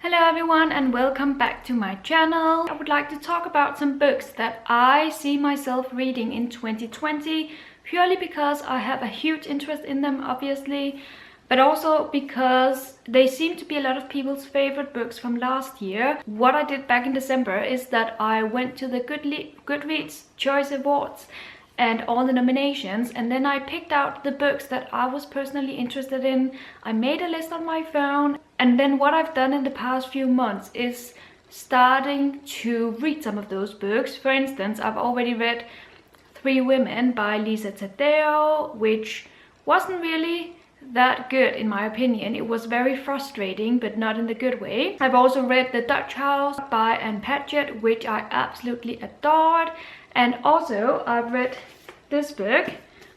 Hello everyone and welcome back to my channel. I would like to talk about some books that I see myself reading in 2020 purely because I have a huge interest in them obviously, but also because they seem to be a lot of people's favorite books from last year. What I did back in December is that I went to the Goodreads Choice Awards and all the nominations, and then I picked out the books that I was personally interested in. I made a list on my phone, and then what I've done in the past few months is starting to read some of those books. For instance, I've already read Three Women by Lisa Taddeo, which wasn't really that good in my opinion. It was very frustrating, but not in the good way. I've also read The Dutch House by Anne Patchett, which I absolutely adored. And also I've read this book,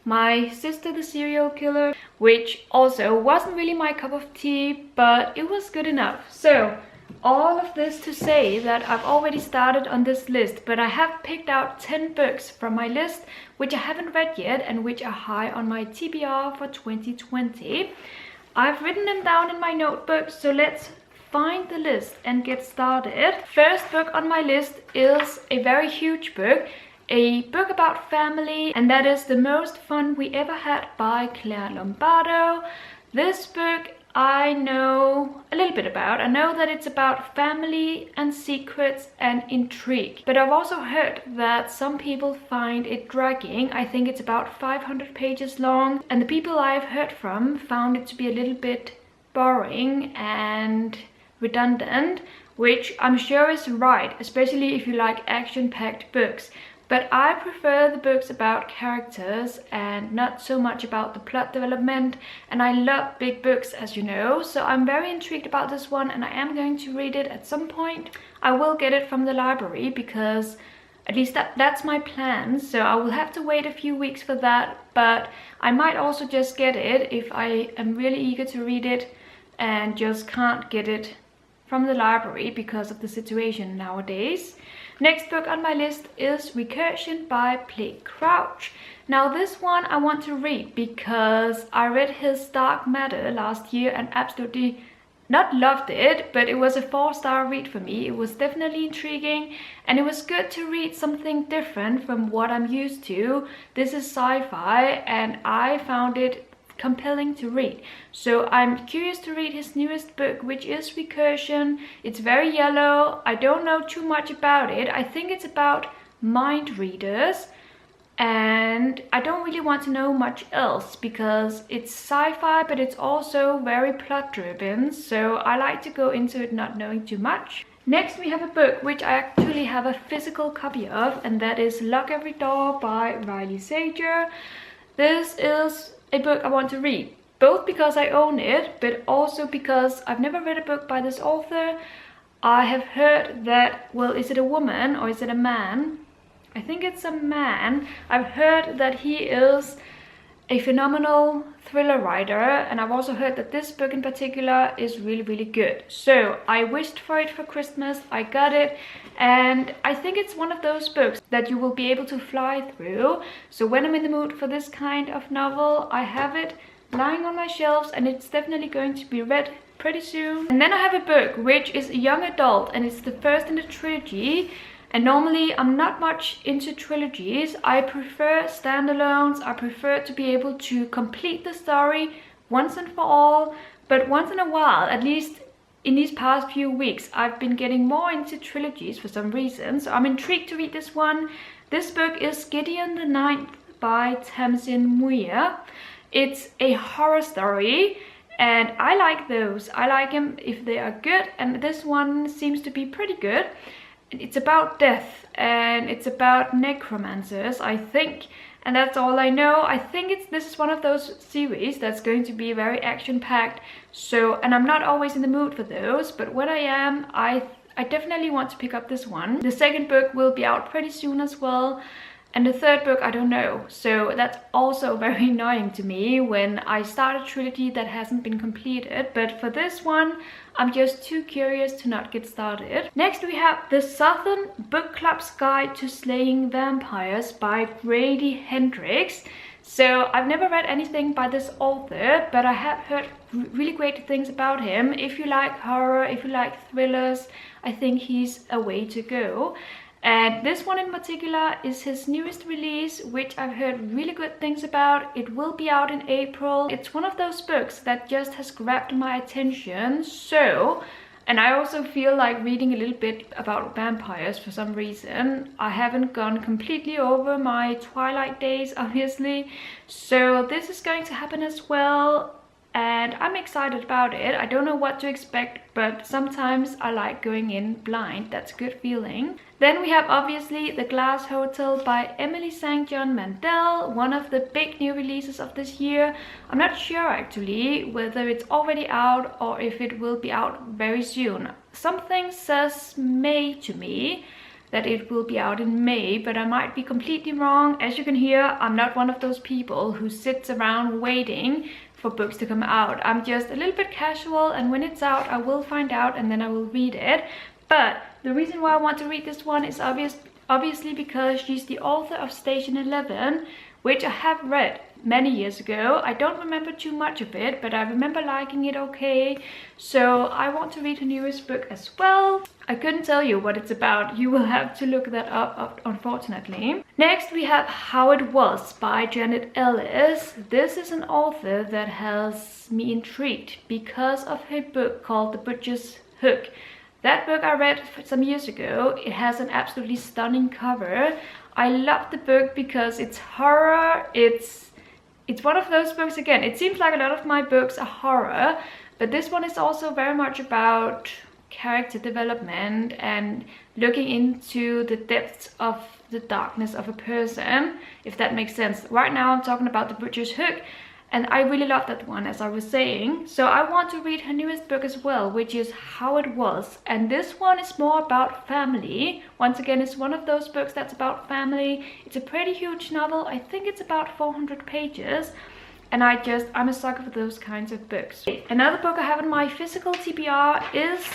My Sister the Serial Killer, which also wasn't really my cup of tea, but it was good enough. So all of this to say that I've already started on this list, but I have picked out 10 books from my list which I haven't read yet and which are high on my TBR for 2020. I've written them down in my notebook, so let's find the list and get started. First book on my list is a very huge book, a book about family, and that is The Most Fun We Ever Had by Claire Lombardo. This book I know a little bit about. I know that it's about family and secrets and intrigue, but I've also heard that some people find it dragging. I think it's about 500 pages long, and the people I've heard from found it to be a little bit boring and redundant, which I'm sure is right, especially if you like action-packed books. But I prefer the books about characters and not so much about the plot development, and I love big books, as you know, so I'm very intrigued about this one and I am going to read it at some point. I will get it from the library because at least that's my plan, so I will have to wait a few weeks for that, but I might also just get it if I am really eager to read it and just can't get it from the library because of the situation nowadays. Next book on my list is Recursion by Blake Crouch. Now this one I want to read because I read his Dark Matter last year and absolutely not loved it, but it was a 4-star read for me. It was definitely intriguing and it was good to read something different from what I'm used to. This is sci-fi and I found it compelling to read. So I'm curious to read his newest book, which is Recursion. It's very yellow. I don't know too much about it. I think it's about mind readers and I don't really want to know much else because it's sci-fi, but it's also very plot driven, so I like to go into it not knowing too much. Next we have a book which I actually have a physical copy of, and that is Lock Every Door by Riley Sager. This is a book I want to read, both because I own it, but also because I've never read a book by this author. I have heard that, well, is it a woman or is it a man? I think it's a man. I've heard that he is a phenomenal thriller writer, and I've also heard that this book in particular is really good. So I wished for it for Christmas, I got it, and I think it's one of those books that you will be able to fly through. So when I'm in the mood for this kind of novel, I have it lying on my shelves and it's definitely going to be read pretty soon. And then I have a book which is a young adult and it's the first in the trilogy. And normally I'm not much into trilogies. I prefer standalones. I prefer to be able to complete the story once and for all. But once in a while, at least in these past few weeks, I've been getting more into trilogies for some reason. So I'm intrigued to read this one. This book is Gideon the Nine by Tamsin Muir. It's a horror story and I like those. I like them if they are good, and this one seems to be pretty good. It's about death and it's about necromancers, I think, and that's all I know. I think this is one of those series that's going to be very action-packed, so, and I'm not always in the mood for those, but when I am, I definitely want to pick up this one. The second book will be out pretty soon as well, and the third book I don't know, so that's also very annoying to me when I start a trilogy that hasn't been completed. But for this one I'm just too curious to not get started. Next we have The Southern Book Club's Guide to Slaying Vampires by Grady Hendrix. So I've never read anything by this author, but I have heard really great things about him. If you like horror, if you like thrillers, I think he's a way to go. And this one in particular is his newest release, which I've heard really good things about. It will be out in April. It's one of those books that just has grabbed my attention. And I also feel like reading a little bit about vampires for some reason. I haven't gone completely over my Twilight days, obviously. So this is going to happen as well. And I'm excited about it. I don't know what to expect, but sometimes I like going in blind. That's a good feeling. Then we have obviously The Glass Hotel by Emily St. John Mandel, one of the big new releases of this year. I'm not sure actually whether it's already out or if it will be out very soon. Something says May to me, that it will be out in May, but I might be completely wrong. As you can hear, I'm not one of those people who sits around waiting for books to come out. I'm just a little bit casual, and when it's out I will find out and then I will read it. But the reason why I want to read this one is obviously because she's the author of Station 11, which I have read many years ago. I don't remember too much of it, but I remember liking it okay. So I want to read her newest book as well. I couldn't tell you what it's about. You will have to look that up, unfortunately. Next we have How It Was by Janet Ellis. This is an author that has me intrigued because of her book called The Butcher's Hook. That book I read some years ago. It has an absolutely stunning cover. I love the book because it's horror. It's one of those books, again, it seems like a lot of my books are horror, but this one is also very much about character development and looking into the depths of the darkness of a person, if that makes sense. Right now I'm talking about The Butcher's Hook, and I really love that one, as I was saying. So I want to read her newest book as well, which is How It Was. And this one is more about family. Once again, it's one of those books that's about family. It's a pretty huge novel. I think it's about 400 pages. And I'm a sucker for those kinds of books. Another book I have in my physical TBR is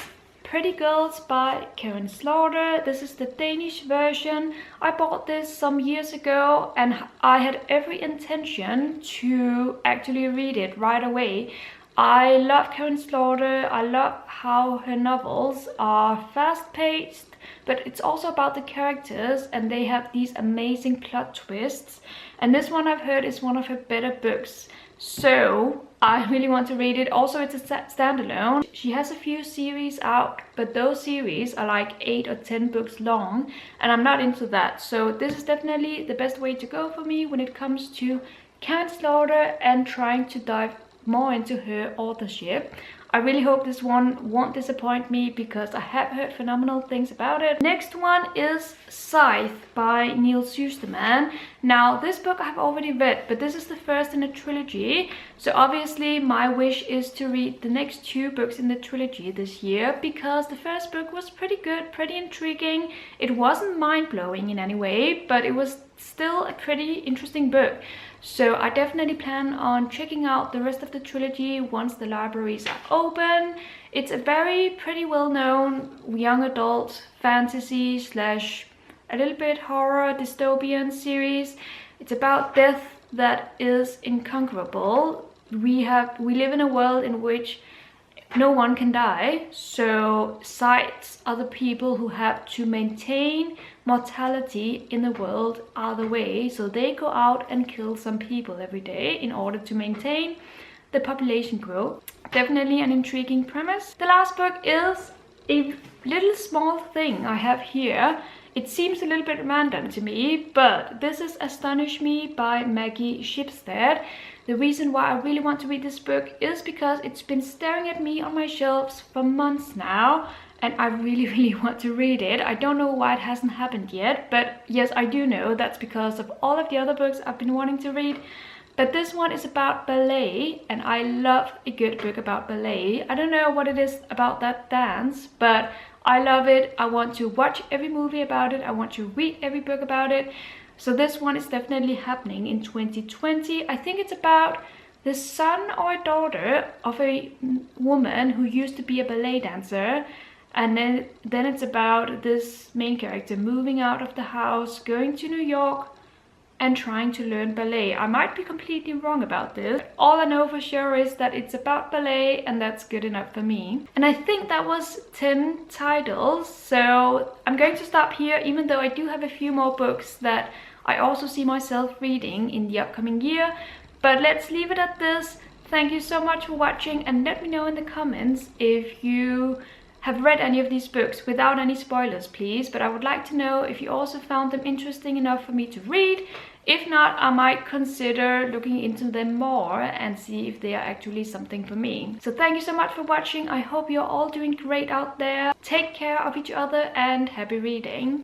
Pretty Girls by Karen Slaughter. This is the Danish version. I bought this some years ago and I had every intention to actually read it right away. I love Karen Slaughter. I love how her novels are fast-paced, but it's also about the characters and they have these amazing plot twists. And this one I've heard is one of her better books. So I really want to read it. Also, it's a standalone. She has a few series out, but those series are like 8 or 10 books long, and I'm not into that. So this is definitely the best way to go for me when it comes to Karen Slaughter and trying to dive more into her authorship. I really hope this one won't disappoint me because I have heard phenomenal things about it. Next one is Scythe by Neil Susterman. Now, this book I have already read, but this is the first in a trilogy. So obviously my wish is to read the next 2 books in the trilogy this year, because the first book was pretty good, pretty intriguing. It wasn't mind-blowing in any way, but it was still a pretty interesting book. So I definitely plan on checking out the rest of the trilogy once the libraries are open. It's a pretty well-known young adult fantasy slash a little bit horror dystopian series. It's about death that is inconquerable. We live in a world in which no one can die, so Scythes are the people who have to maintain mortality in the world either way. So they go out and kill some people every day in order to maintain the population growth. Definitely an intriguing premise. The last book is a little small thing I have here. It seems a little bit random to me, but this is Astonish Me by Maggie Shipstead. The reason why I really want to read this book is because it's been staring at me on my shelves for months now, and I really want to read it. I don't know why it hasn't happened yet, but yes, I do know that's because of all of the other books I've been wanting to read. But this one is about ballet, and I love a good book about ballet. I don't know what it is about that dance, but I love it. I want to watch every movie about it. I want to read every book about it. So this one is definitely happening in 2020. I think it's about the son or daughter of a woman who used to be a ballet dancer. And then it's about this main character moving out of the house, going to New York, and trying to learn ballet. I might be completely wrong about this. All I know for sure is that it's about ballet, and that's good enough for me. And I think that was 10 titles, so I'm going to stop here, even though I do have a few more books that I also see myself reading in the upcoming year. But let's leave it at this. Thank you so much for watching, and let me know in the comments if you have read any of these books, without any spoilers please, but I would like to know if you also found them interesting enough for me to read. If not, I might consider looking into them more and see if they are actually something for me. So thank you so much for watching. I hope you're all doing great out there. Take care of each other and happy reading.